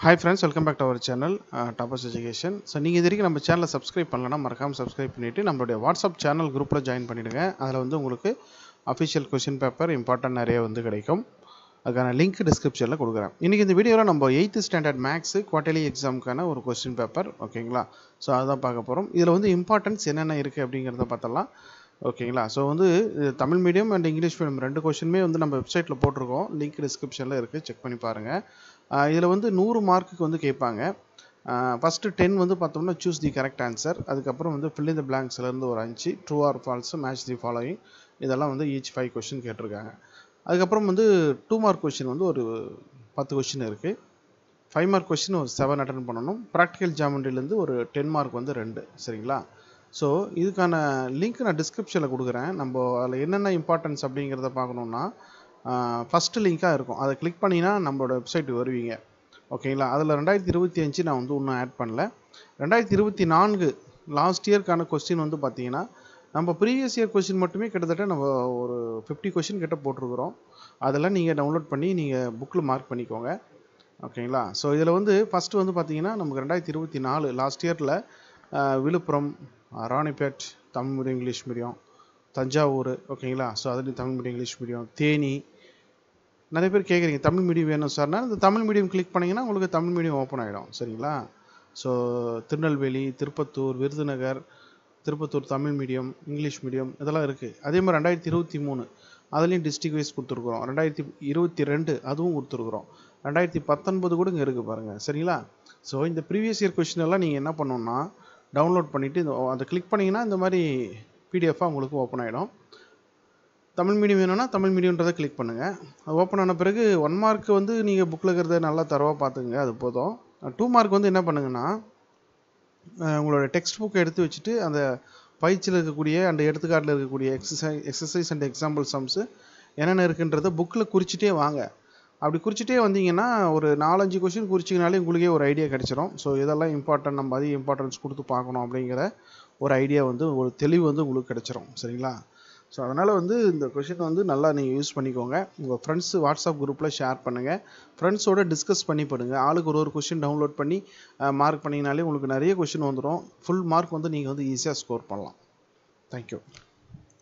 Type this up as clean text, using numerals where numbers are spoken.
Hi friends, welcome back to our channel Toppers Education. So நீங்க இதுவரைக்கும் நம்ம சேனலை சப்ஸ்கிரைப் பண்ணலனா மறக்காம சப்ஸ்கிரைப் பண்ணிட்டு நம்மளுடைய வாட்ஸ்அப் சேனல் குரூப்ல ஜாயின் பண்ணிடுங்க. அதில் வந்து உங்களுக்கு அஃபிஷியல் கொஸ்டின் பேப்பர் இம்பார்ட்டன்ட் நிறைய வந்து கிடைக்கும். அதுக்கான லிங்க் டிஸ்கிரிப்ஷனில் கொடுக்குறேன். இன்றைக்கி இந்த வீடியோவில் நம்ம 8th ஸ்டாண்டர்ட் மேக்ஸு குவார்ட்டர்லி எக்ஸாமுக்கான ஒரு கொஸ்டின் பேப்பர் ஓகேங்களா. ஸோ அதுதான் பார்க்க போகிறோம். இதில் வந்து இம்பார்ட்டன்ஸ் என்னென்ன இருக்குது அப்படிங்கிறத பார்த்தலாம் ஓகேங்களா. ஸோ வந்து Tamil medium and English medium ரெண்டு கொஸ்டினுமே வந்து நம்ம வெப்சைட்டில் போட்டிருக்கோம். லிங்க் டிஸ்கிரிப்ஷனில் இருக்குது, செக் பண்ணி பாருங்கள். இதில் வந்து 100 மார்க்குக்கு வந்து கேட்பாங்க. ஃபஸ்ட்டு 10 வந்து பார்த்தோம்னா சூஸ் தி கரெக்ட் ஆன்சர், அதுக்கப்புறம் வந்து ஃபில் இன் தி பிளாங்க்ஸ்லேருந்து ஒரு 5 true R falls, match the following, இதெல்லாம் வந்து ஈச் 5 கொஸ்டின் கேட்டிருக்காங்க. அதுக்கப்புறம் வந்து 2 மார்க் கொஸ்டின் வந்து ஒரு 10 கொஸ்டின் இருக்குது. 5 மார்க் கொஸ்டின் ஒரு 7 அட்டன் பண்ணணும். ப்ராக்டிக்கல் ஜாமெண்ட்ரிலேருந்து ஒரு 10 மார்க் வந்து 2 சரிங்களா. ஸோ இதுக்கான லிங்க் நான் டிஸ்கிரிப்ஷனில் கொடுக்குறேன். நம்ம அதில் என்னென்ன இம்பார்ட்டன்ஸ் அப்படிங்கிறத பார்க்கணுன்னா ஃபஸ்ட்டு லிங்காக இருக்கும், அதை கிளிக் பண்ணிங்கன்னா நம்மளோட வெப்சைட்டுக்கு வருவீங்க ஓகேங்களா. அதில் 2025 நான் வந்து இன்னும் ஆட் பண்ணல. 2024 லாஸ்ட் இயர்க்கான கொஸ்டின் வந்து பார்த்தீங்கன்னா நம்ம ப்ரீவியஸ் இயர் கொஸ்டின் மட்டுமே கிட்டத்தட்ட நம்ம ஒரு 50 கொஸ்டின் கிட்ட போட்டிருக்கிறோம். அதெல்லாம் நீங்கள் டவுன்லோட் பண்ணி நீங்கள் புக்கில் மார்க் பண்ணிக்கோங்க ஓகேங்களா. ஸோ இதில் வந்து ஃபஸ்ட்டு வந்து பார்த்தீங்கன்னா நமக்கு 2024 லாஸ்ட் இயரில் Viluppuram, Ranipet Tamil medium English medium, Thanjavur ஓகேங்களா. ஸோ அதுலேயும் Tamil medium English medium, Theni. நிறைய பேர் கேட்குறீங்க தமிழ் மீடியம் வேணும் சார்னா, இந்த தமிழ் மீடியம் கிளிக் பண்ணிங்கன்னா உங்களுக்கு தமிழ் மீடியம் ஓப்பன் ஆகிடும் சரிங்களா. So Tirunelveli, Tirupattur, Virudhunagar, Tirupattur Tamil medium English medium இதெல்லாம் இருக்குது. அதே மாதிரி 2023 அதுலேயும் டிஸ்ட்ரிக் வைஸ் கொடுத்துருக்குறோம். 2022 அதுவும் கொடுத்துருக்குறோம். 2019 கூட இங்கே இருக்குது பாருங்கள் சரிங்களா. ஸோ இந்த ப்ரீவியஸ் இயர் கொஸ்டின் எல்லாம் நீங்கள் என்ன பண்ணணுன்னா டவுன்லோட் பண்ணிவிட்டு அதை கிளிக் பண்ணிங்கன்னா இந்த மாதிரி பிடிஎஃபாக உங்களுக்கு ஓப்பன் ஆகிடும். தமிழ் மீடியம் வேணும்னா தமிழ் மீடியம்ன்றதை கிளிக் பண்ணுங்கள். அது ஓப்பன் ஆன பிறகு 1 மார்க் வந்து நீங்கள் புக்கில் இருக்கிறத நல்லா தரவாக பார்த்துங்க, அது போதும். 2 மார்க் வந்து என்ன பண்ணுங்கன்னா உங்களோட டெக்ஸ்ட் புக்கை எடுத்து வச்சுட்டு அந்த பயிற்சியில் இருக்கக்கூடிய அந்த எடுத்துக்காட்டில் இருக்கக்கூடிய எக்ஸசைஸ் அண்ட் எக்ஸாம்பிள் சம்ஸு என்னென்ன இருக்குன்றதை புக்கில் குறிச்சிட்டே வாங்க. அப்படி குறிச்சிட்டே வந்தீங்கன்னா ஒரு 4-5 கொஸ்டின் குறிச்சிங்கனாலே உங்களுக்கே ஒரு ஐடியா கிடச்சிரும். ஸோ இதெல்லாம் இம்பார்ட்டன்ட், நம்ம அதிக இம்பார்ட்டன்ஸ் கொடுத்து பார்க்கணும் அப்படிங்கிற ஒரு ஐடியா வந்து ஒரு தெளிவு வந்து உங்களுக்கு கிடச்சிரும் சரிங்களா. ஸோ அதனால் வந்து இந்த கொஷின் வந்து நல்லா நீங்கள் யூஸ் பண்ணிக்கோங்க. உங்கள் ஃப்ரெண்ட்ஸு வாட்ஸ்அப் குரூப்பில் ஷேர் பண்ணுங்கள். ஃப்ரெண்ட்ஸோடு டிஸ்கஸ் பண்ணி படுங்க. ஆளுக்கு ஒரு கொஷின் டவுன்லோட் பண்ணி மார்க் பண்ணிங்கனாலே உங்களுக்கு நிறைய கொஷின் வந்துடும். ஃபுல் மார்க் வந்து நீங்கள் வந்து ஈஸியாக ஸ்கோர் பண்ணலாம். தேங்க்யூ.